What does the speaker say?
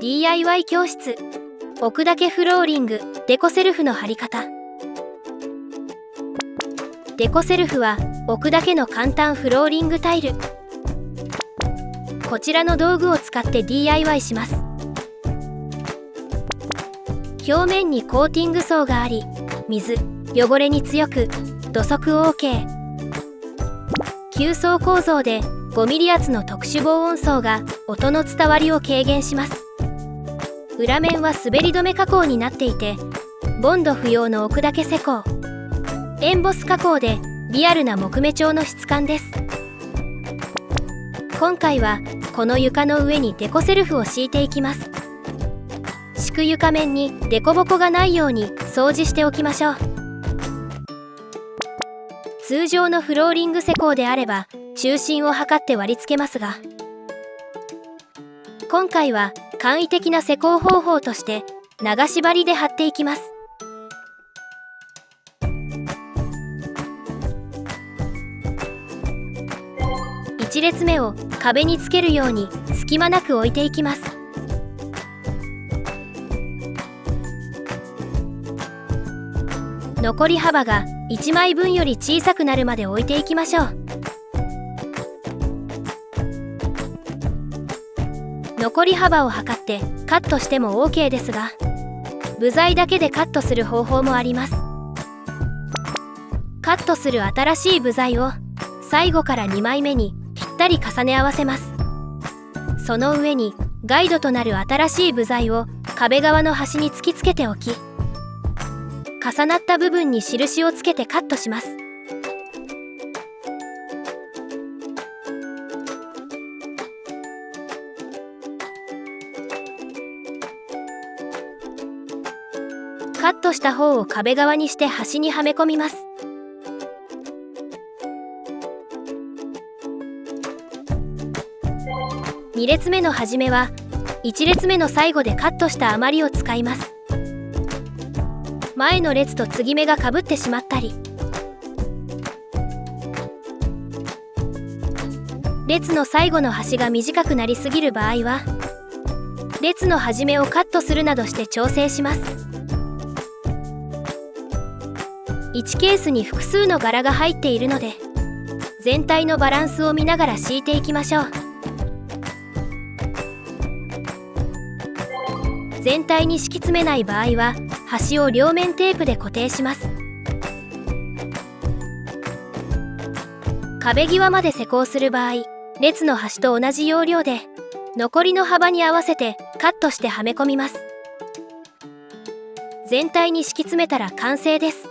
DIY 教室置くだけフローリングデコセルフの貼り方。デコセルフは置くだけの簡単フローリングタイル。こちらの道具を使って DIY します。表面にコーティング層があり、水、汚れに強く、土足 OK。9層構造で5ミリ圧の特殊防音層が音の伝わりを軽減します。裏面は滑り止め加工になっていて、ボンド不要の置くだけ施工。エンボス加工でリアルな木目調の質感です。今回はこの床の上にデコセルフを敷いていきます。敷く床面にデコボコがないように掃除しておきましょう。通常のフローリング施工であれば中心を測って割り付けますが、今回は簡易的な施工方法として流し張りで貼っていきます。1列目を壁につけるように隙間なく置いていきます。残り幅が1枚分より小さくなるまで置いていきましょう。残り幅を測ってカットしても OK ですが、部材だけでカットする方法もあります。カットする新しい部材を最後から2枚目にぴったり重ね合わせます。その上にガイドとなる新しい部材を壁側の端に突きつけておき、重なった部分に印をつけてカットします。カットした方を壁側にして端にはめ込みます。2列目の始めは1列目の最後でカットした余りを使います。前の列と継ぎ目がかぶってしまったり、列の最後の端が短くなりすぎる場合は列の始めをカットするなどして調整します。1ケースに複数の柄が入っているので、全体のバランスを見ながら敷いていきましょう。全体に敷き詰めない場合は端を両面テープで固定します。壁際まで施工する場合、列の端と同じ要領で残りの幅に合わせてカットしてはめ込みます。全体に敷き詰めたら完成です。